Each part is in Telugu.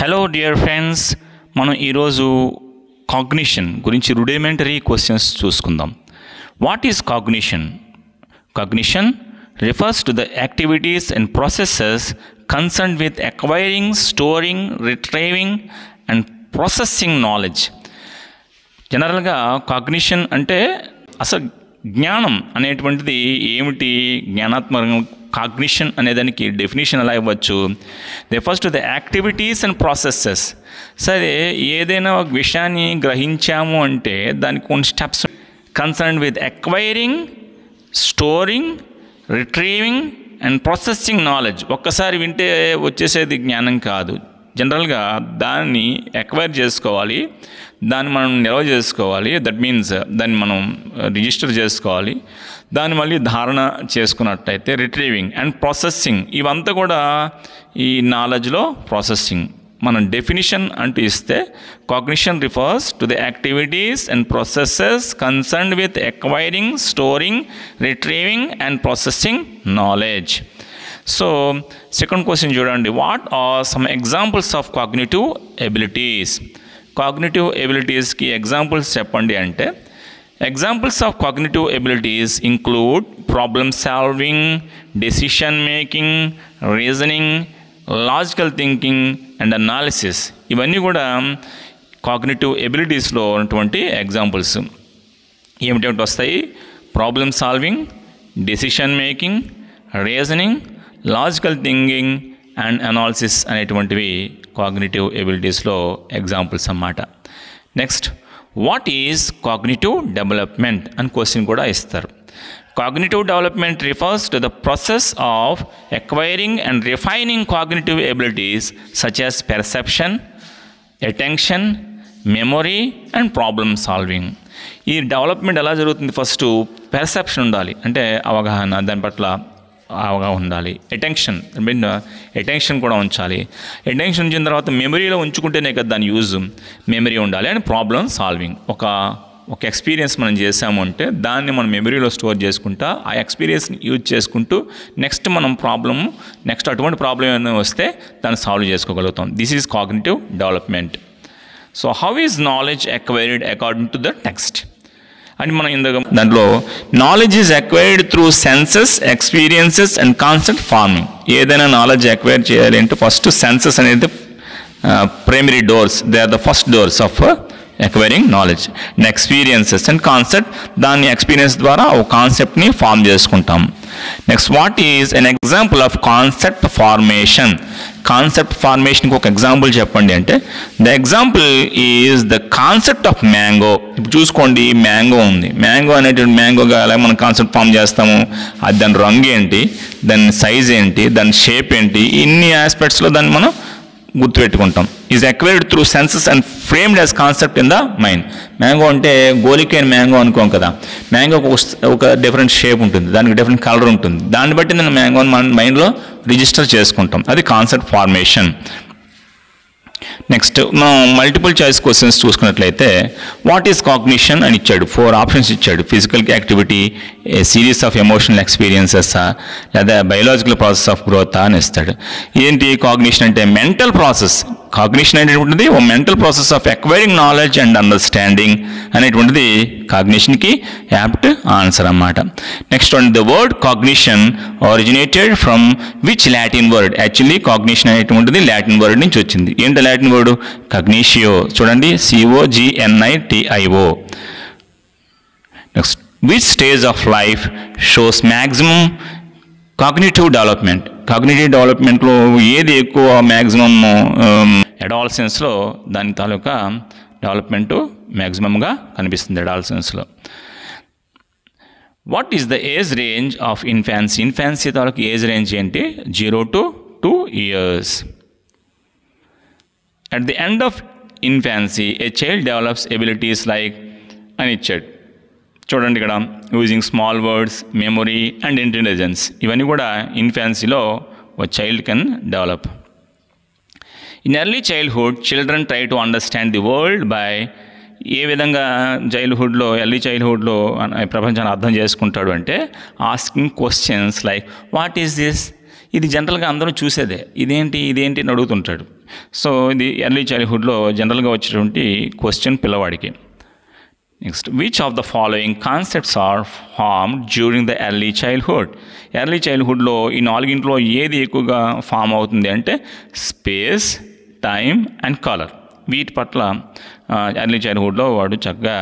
హలో డియర్ ఫ్రెండ్స్, మనం ఈరోజు కాగ్నిషన్ గురించి రూడిమెంటరీ క్వశ్చన్స్ చూసుకుందాం. What is cognition? Cognition refers to the activities and processes concerned with acquiring, storing, retrieving and processing knowledge. జనరల్గా కాగ్నిషన్ అంటే అసలు జ్ఞానం అనేటువంటిది ఏమిటి, జ్ఞానాత్మక కాగ్నిషన్ అనేదానికి డెఫినేషన్ ఎలా ఇవ్వచ్చు? Refers to the activities and processes. సరే, ఏదైనా ఒక విషయాన్ని గ్రహించాము అంటే దానికి కొన్ని steps concern with acquiring, storing, retrieving and processing knowledge. ఒక్కసారి వింటే వచ్చేసేది జ్ఞానం కాదు. జనరల్గా దాన్ని ఎక్వైర్ చేసుకోవాలి, దాన్ని మనం నిల్వ చేసుకోవాలి, దట్ మీన్స్ దాన్ని మనం రిజిస్టర్ చేసుకోవాలి, దాన్ని మళ్ళీ ధారణ చేసుకున్నట్టయితే రిట్రీవింగ్ అండ్ ప్రాసెసింగ్, ఇవంతా కూడా ఈ నాలెడ్జ్లో ప్రాసెసింగ్. మనం డెఫినిషన్ అంటూ ఇస్తే cognition refers to the activities and processes concerned with acquiring, storing, retrieving and processing knowledge. So second question చూడండి, what are some examples of cognitive abilities? Cognitive ఎబిలిటీస్కి ఎగ్జాంపుల్స్ చెప్పండి అంటే, examples of cognitive abilities include problem solving, decision making, reasoning, logical thinking and analysis. ఇవన్నీ కూడా కాగ్నిటివ్ ఎబిలిటీస్లో ఉన్నటువంటి ఎగ్జాంపుల్స్. ఏమిటేమిటి వస్తాయి? Problem solving, decision making, reasoning, logical thinking and analysis అనేటువంటివి కాగ్నిటివ్ ఎబిలిటీస్లో ఎగ్జాంపుల్స్ అన్నమాట. Next, what is cognitive development అని క్వశ్చన్ కూడా ఇస్తారు. Cognitive development refers to the process of acquiring and refining cognitive abilities such as perception, attention, memory and problem solving. ఈ డెవలప్మెంట్ ఎలా జరుగుతుంది? ఫస్ట్ పెర్సెప్షన్ ఉండాలి, అంటే అవగాహన, దాని పట్ల అవగాహన ఉండాలి. అటెన్షన్ కూడా ఉంచాలి. అటెన్షన్ ఉంచిన తర్వాత మెమరీలో ఉంచుకుంటేనే కదా దాని యూజ్, మెమరీ ఉండాలి. అండ్ ప్రాబ్లం సాల్వింగ్, ఒక ఎక్స్పీరియన్స్ మనం చేసాము అంటే దాన్ని మనం మెమరీలో స్టోర్ చేసుకుంటా ఆ ఎక్స్పీరియన్స్ని యూజ్ చేసుకుంటూ నెక్స్ట్ మనం నెక్స్ట్ అటువంటి ప్రాబ్లం ఏమైనా వస్తే దాన్ని సాల్వ్ చేసుకోగలుగుతాం. This is cognitive development. So how is knowledge acquired according to the text? అని మనం దాంట్లో knowledge is acquired through senses, experiences and concept forming. ఏదైనా నాలెడ్జ్ అక్వైర్ చేయాలి అంటే ఫస్ట్ సెన్సెస్ అనేది primary doors, they are the first doors of acquiring knowledge. And experiences and concept, దాన్ని ఎక్స్పీరియన్స్ ద్వారా ఒక కాన్సెప్ట్ని ఫామ్ చేసుకుంటాం. Next, what is an example of concept formation? Concept ఫార్మేషన్కి ఒక ఎగ్జాంపుల్ చెప్పండి అంటే, the example is the concept of mango. ఇప్పుడు చూసుకోండి, మ్యాంగో ఉంది. మ్యాంగో అనేటువంటి మ్యాంగోగా ఎలా మనం కాన్సెప్ట్ ఫామ్ చేస్తాము? అది దాని రంగు ఏంటి, దాని సైజ్ ఏంటి, దాని షేప్ ఏంటి, ఇన్ని ఆస్పెక్ట్స్లో దాన్ని మనం గుర్తుపెట్టుకుంటాం. Is acquired through senses and framed as concept in the mind. Mango అంటే గోలికైన మ్యాంగో అనుకోం కదా, మ్యాంగోకి ఒక డిఫరెంట్ షేప్ ఉంటుంది, దానికి డిఫరెంట్ కలర్ ఉంటుంది, దాన్ని బట్టి నేను మ్యాంగోని మన మైండ్లో రిజిస్టర్ చేసుకుంటాం. అది కాన్సెప్ట్ ఫార్మేషన్. నెక్స్ట్, మనం మల్టిపుల్ చాయిస్ క్వశ్చన్స్ చూసుకున్నట్లయితే వాట్ ఈజ్ కాగ్నిషన్ అని ఇచ్చాడు, 4 ఆప్షన్స్ ఇచ్చాడు. Physical activity, a series of emotional experiences, లేదా బయోలాజికల్ ప్రాసెస్ ఆఫ్ గ్రోత్ అని ఇస్తాడు. ఏంటి కాగ్నిషన్ అంటే? Mental process. కాగ్నిషన్ అనేటువంటిది ఓ mental process of acquiring knowledge and understanding అనేటువంటిది కాగ్నిషన్కి యాప్ట్ ఆన్సర్ అన్నమాట. Next one, the word cognition originated from which Latin word? Actually cognition అనేటువంటిది లాటిన్ వర్డ్ నుంచి వచ్చింది. ఏంటి లాటిన్ వర్డ్? కగ్నిషియో. చూడండి, COGNITIO. Next, which stage of life shows maximum cognitive development? Cognitive డెవలప్మెంట్లో ఏది ఎక్కువ మ్యాక్సిమమ్? అడాలసెన్స్లో దాని తాలూకా డెవలప్మెంట్ మ్యాక్సిమంగా కనిపిస్తుంది అడాలసెన్స్లో. What is the age range of infancy? Infancy తాలూకా ఏజ్ రేంజ్ ఏంటి? 0 to 2 years. At the end of infancy, a child develops abilities like అని ఇచ్చాడు. చూడండి ఇక్కడ, using small words, memory and intelligence, ఇవన్నీ కూడా ఇన్ఫాన్సీలో ఒక child can develop. In early childhood children try to understand the world by, ఏ విధంగా ఎర్లీ చైల్డ్హుడ్లో ప్రపంచాన్ని అర్థం చేసుకుంటాడు అంటే, asking questions like what is this, ఇది జనరల్గా అందరూ చూసేదే, ఇదేంటి అని అడుగుతుంటాడు. సో ఇది ఎర్లీ చైల్డ్హుడ్లో జనరల్గా వచ్చేటువంటి క్వశ్చన్ పిల్లవాడికి. Next, which of the following concepts are formed during the early childhood? Early చైల్డ్హుడ్లో ఈ నాలుగింట్లో ఏది ఎక్కువగా ఫామ్ అవుతుంది అంటే స్పేస్, టైం అండ్ కలర్. వీటి పట్ల ఎర్లీ చైల్డ్హుడ్లో వాడు చక్కగా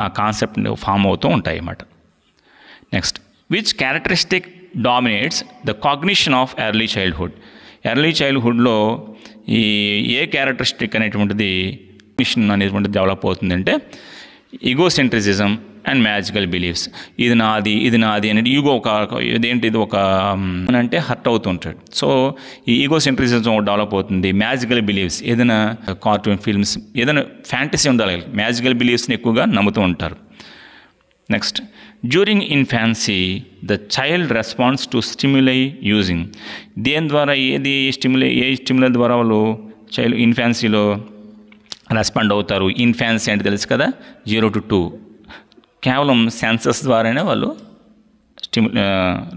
ఆ కాన్సెప్ట్ ఫామ్ అవుతూ ఉంటాయి అన్నమాట. Next, which characteristic dominates the cognition of early childhood? Early చైల్డ్హుడ్లో ఈ ఏ క్యారెక్టరిస్టిక్ అనేటువంటిది కాగ్నిషన్ అనేటువంటిది డెవలప్ అవుతుందంటే ఈగోసెంట్రిసిజం అండ్ మ్యాజికల్ బిలీఫ్స్. ఇది నాది అనేది ఈగో ఇది ఒక అంటే హర్ట్ అవుతుంటాడు. సో ఈ ఈగోసెంట్రిసిజం డెవలప్ అవుతుంది. మ్యాజికల్ బిలీఫ్స్, ఏదైనా కార్టూన్ ఫిల్మ్స్, ఏదైనా ఫ్యాంటసీ ఉండాలి, మ్యాజికల్ బిలీఫ్స్ని ఎక్కువగా నమ్ముతూ ఉంటారు. Next, during infancy the child response to stimuli using. దేని ద్వారా ఏ స్టిమ్యులై ద్వారా వాళ్ళు చైల్డ్ ఇన్ఫాన్సీలో రెస్పాండ్ అవుతారు? ఇన్ఫాన్సీ అంటే తెలుసు కదా, 0 to 2, కేవలం సెన్సెస్ ద్వారానే వాళ్ళు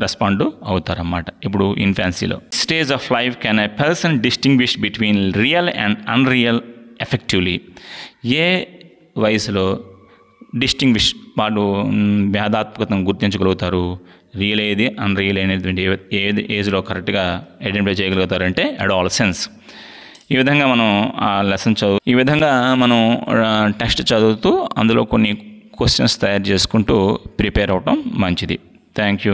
రెస్పాండ్ అవుతారన్నమాట. ఇప్పుడు ఇన్ఫాన్సీలో stage of life can a person distinguish between real and unreal effectively? ఏ వయసులో వాడు భేదాత్మకతను గుర్తించగలుగుతారు? రియల్ ఏది, అన్రియల్ అనేటువంటి ఏది ఏజ్లో కరెక్ట్గా ఐడెంటిఫై చేయగలుగుతారంటే అడాలసెన్స్. ఈ విధంగా మనం ఆ లెసన్ ఈ విధంగా మనం టెక్స్ట్ చదువుతూ అందులో కొన్ని క్వశ్చన్స్ తయారు చేసుకుంటూ ప్రిపేర్ అవ్వటం మంచిది. Thank you.